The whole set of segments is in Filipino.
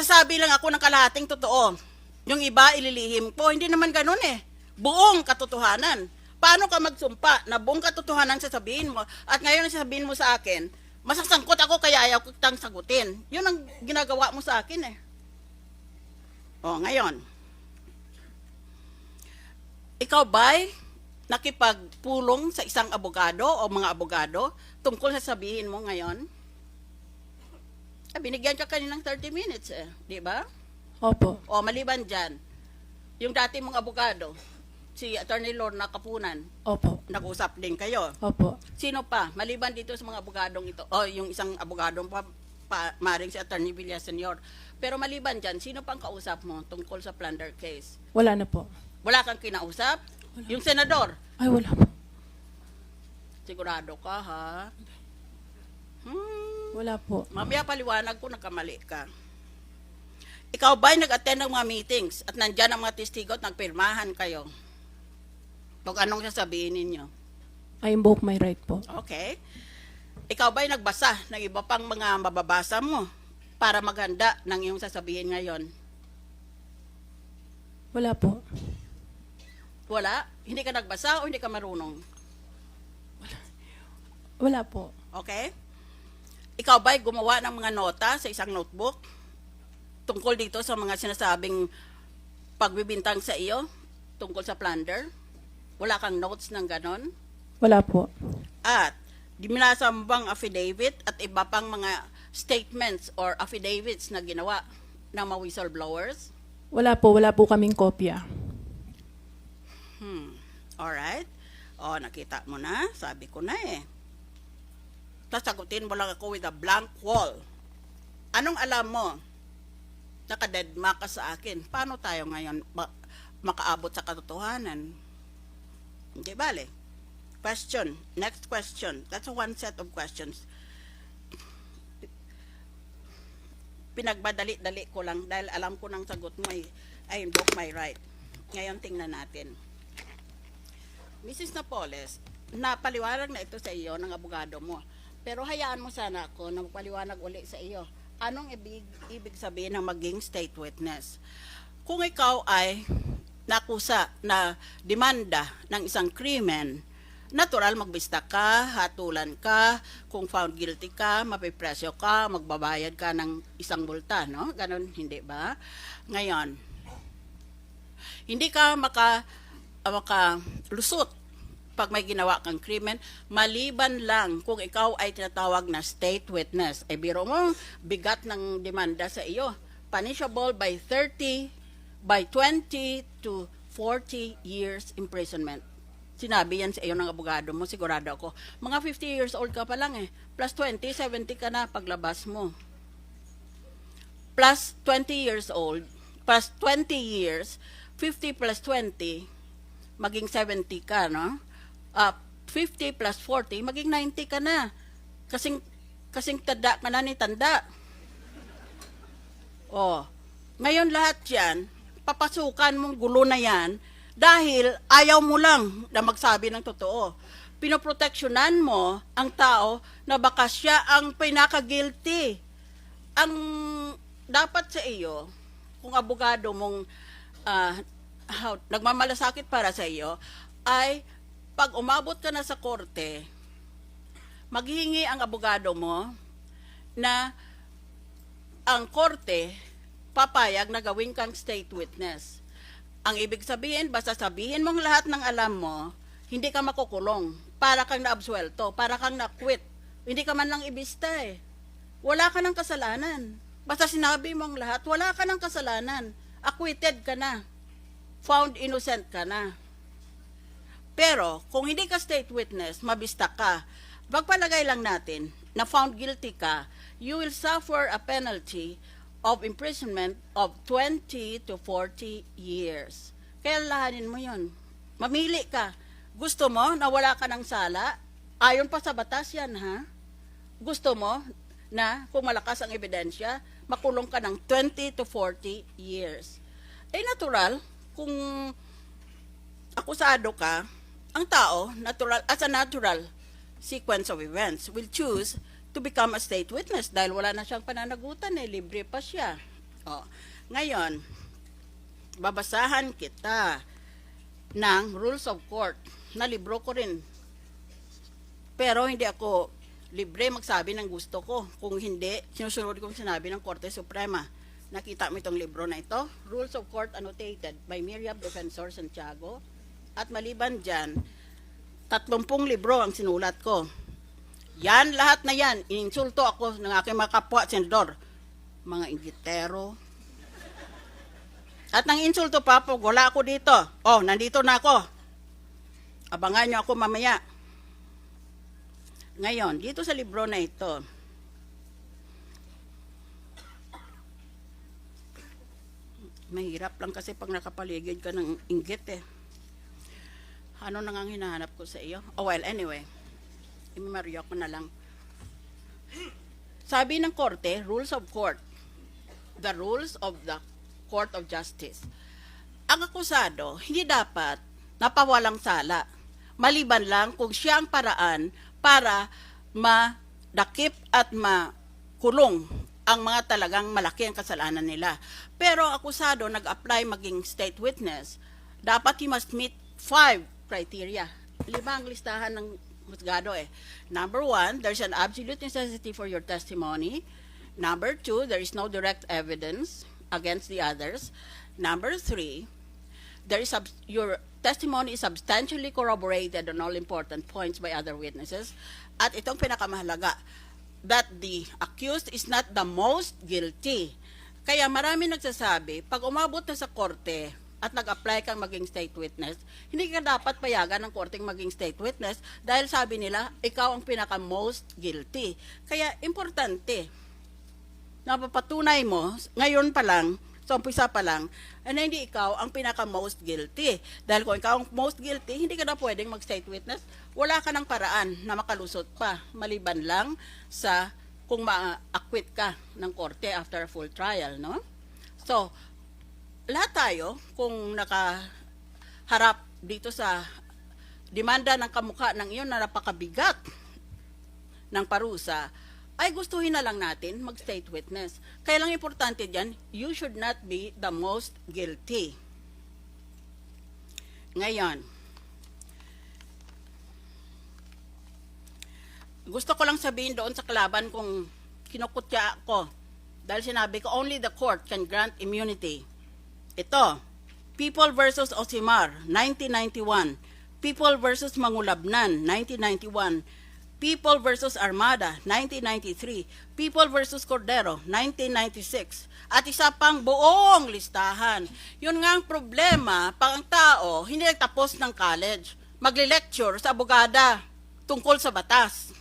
Magsasabi lang ako ng kalahating totoo. Yung iba, ililihim ko. Hindi naman ganun eh. Buong katotohanan. Paano ka magsumpa na buong katotohanan sasabihin mo at ngayon ang sasabihin mo sa akin, masasangkot ako kaya ayaw kitang sagutin. Yun ang ginagawa mo sa akin eh. O, ngayon. Ikaw ba'y nakipagpulong sa isang abogado o mga abogado tungkol sa sabihin mo ngayon? Binigyan ka kaninang 30 minutes eh, di ba? Opo. O maliban dyan, yung dati mong abogado, si Attorney Lorna Kapunan, Opo. nag-usap din kayo. Opo. Sino pa? Maliban dito sa mga abogadong ito, o yung isang abogadong maring si Attorney Villa Senior. Pero maliban dyan, sino pang kausap mo tungkol sa plunder case? Wala na po. Wala kang kinausap? Yung senador? Ay, wala po. Sigurado ka ha? Wala po. Mamaya paliwanag ko nagkamali ka. Ikaw ba'y nag-attend ng mga meetings at nandyan ang mga testigo at nagpirmahan kayo? Kung anong sasabihin ninyo? I invoke my right po. Okay. Ikaw ba'y nagbasa ng iba pang mga mababasa mo para maghanda ng iyong sasabihin ngayon? Wala po. Wala? Hindi ka nagbasa o hindi ka marunong? Wala po. Okay? Ikaw ba'y gumawa ng mga nota sa isang notebook tungkol dito sa mga sinasabing pagbibintang sa iyo tungkol sa plunder? Wala kang notes ng ganon? Wala po. At diminasa mo bang affidavit at iba pang mga statements or affidavits na ginawa ng mga whistleblowers? Wala po. Wala po kaming kopya. Alright. O, nakita mo na. Sabi ko na eh. Sasagutin mo lang ako with a blank wall. Anong alam mo? Nakadedma ka sa akin. Paano tayo ngayon makaabot sa katotohanan? Hindi bale. Question. Next question. That's one set of questions. Pinagbadali-dali ko lang dahil alam ko ng sagot mo ay I invoke my right. Ngayon tingnan natin. Mrs. Napoles, napaliwanag na ito sa iyo ng abogado mo. Pero hayaan mo sana ako na magpaliwanag uli sa iyo. Anong ibig sabihin ng maging state witness? Kung ikaw ay nakusa na demanda ng isang krimen, natural magbista ka, hatulan ka, kung found guilty ka, mapipresyo ka, magbabayad ka ng isang multa, no? Ganon, hindi ba? Ngayon, hindi ka makalusot pag may ginawa kang krimen, maliban lang kung ikaw ay tinatawag na state witness. Eh, biro mo, bigat ng demanda sa iyo. Punishable by 20 to 40 years imprisonment. Sinabi yan sa iyo ng abogado mo, sigurado ako. Mga 50 years old ka pa lang eh. Plus 20, 70 ka na paglabas mo. Plus 20 years old, plus 20 years, 50 plus 20, maging 70 ka, no? 50 plus 40, maging 90 ka na. Kasing tanda ka na ni tanda. Oh, ngayon lahat yan, papasukan mong gulo na yan dahil ayaw mo lang na magsabi ng totoo. Pinoproteksyonan mo ang tao na baka siya ang pinaka-guilty. Ang dapat sa iyo, kung abogado mong nagmamalasakit para sa iyo, ay pag umabot ka na sa korte, maghihingi ang abogado mo na ang korte papayag na gawin kang state witness. Ang ibig sabihin, basta sabihin mong lahat ng alam mo, hindi ka makukulong. Para kang naabsuelto, para kang na-quit. Hindi ka man lang ibista eh. Wala ka ng kasalanan. Basta sinabi mong lahat, wala ka ng kasalanan. Acquitted ka na. Found innocent ka na. Pero, kung hindi ka state witness, mabista ka, pagpalagay lang natin na found guilty ka, you will suffer a penalty of imprisonment of 20 to 40 years. Kaya lahanin mo yun. Mamili ka. Gusto mo na wala ka ng sala? Ayon pa sa batas yan, ha? Gusto mo na kung malakas ang ebidensya, makulong ka ng 20 to 40 years. Eh, natural, kung akusado ka, ang tao, as a natural sequence of events, will choose to become a state witness dahil wala na siyang pananagutan, libre pa siya. Oh. Ngayon, babasahan kita ng Rules of Court na libro ko rin. Pero hindi ako libre magsabi ng gusto ko. Kung hindi, sinusunod kong sinabi ng Korte Suprema. Nakita mo itong libro na ito, Rules of Court Annotated by Miriam Defensor Santiago. At maliban dyan, 30 libro ang sinulat ko. Yan, lahat na yan, ininsulto ako ng aking mga kapwa senador. Mga inggitero. At nang insulto pa po, wala ako dito. Oh, nandito na ako. Abangan nyo ako mamaya. Ngayon, dito sa libro na ito, mahirap lang kasi pag nakapaligid ka ng inggit eh. Ano nang ang hinahanap ko sa iyo? Oh well, anyway. Imamaryo ko na lang. Sabi ng korte, Rules of Court. The rules of the Court of Justice. Ang akusado, hindi dapat napawalang sala. Maliban lang kung siya ang paraan para madakip at makulong ang mga talagang malaki ang kasalanan nila. Pero akusado nag-apply maging state witness, dapat he must meet 5 criteria. 5 ang listahan ng husgado eh. Number 1, there's an absolute necessity for your testimony. Number 2, there is no direct evidence against the others. Number 3, your testimony is substantially corroborated on all important points by other witnesses. At itong pinakamahalaga, that the accused is not the most guilty. Kaya marami nagsasabi, pag umabot na sa korte at nag-apply kang maging state witness, hindi ka dapat payagan ng korteng maging state witness dahil sabi nila, ikaw ang pinaka-most guilty. Kaya importante, napapatunay mo, ngayon pa lang, sa umpisa pa lang, na hindi ikaw ang pinaka-most guilty. Dahil kung ikaw ang most guilty, hindi ka na pwedeng mag-state witness, wala ka ng paraan na makalusot pa, maliban lang sa kung ma-acquit ka ng korte after a full trial, no? So, lahat tayo, kung nakaharap dito sa demanda ng kamukha ng iyon na napakabigat ng parusa, ay gustuhin na lang natin mag-state witness. Kaya lang importante dyan, you should not be the most guilty. Ngayon, gusto ko lang sabihin doon sa kalaban kung kinukutya ako dahil sinabi ko, only the court can grant immunity. Ito, People versus Osimar, 1991. People versus Mangulabnan, 1991. People versus Armada, 1993. People versus Cordero, 1996. At isa pang buong listahan. Yun nga ang problema, pag ang tao hindi nagtapos ng college, magle-lecture sa abogada tungkol sa batas.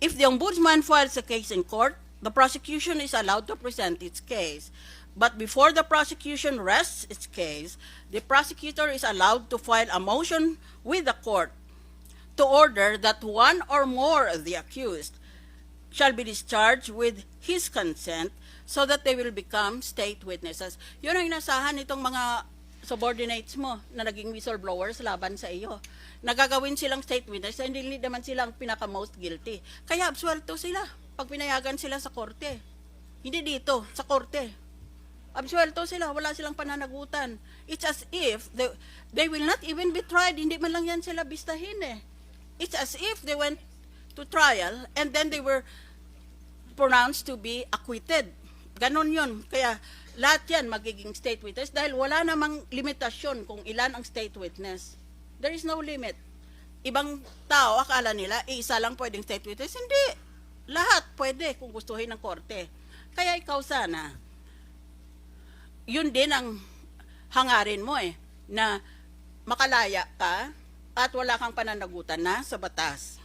If the ombudsman files a case in court, the prosecution is allowed to present its case. But before the prosecution rests its case, the prosecutor is allowed to file a motion with the court to order that one or more of the accused shall be discharged with his consent so that they will become state witnesses. Yun ang inasahan nitong mga subordinates mo na naging whistleblowers laban sa iyo. Nagagawin silang state witness, hindi naman silang pinaka-most guilty. Kaya absuelto sila pag pinayagan sila sa korte. Hindi dito, sa korte. Absuelto sila, wala silang pananagutan. It's as if they will not even be tried, hindi man lang yan sila bistahin eh. It's as if they went to trial and then they were pronounced to be acquitted. Ganon yun. Kaya lahat yan magiging state witness dahil wala namang limitasyon kung ilan ang state witness. There is no limit. Ibang tao, akala nila, isa lang pwedeng state witness. Hindi. Lahat pwede kung gustuhin ng korte. Kaya ikaw sana, yun din ang hangarin mo eh, na makalaya ka at wala kang pananagutan na sa batas.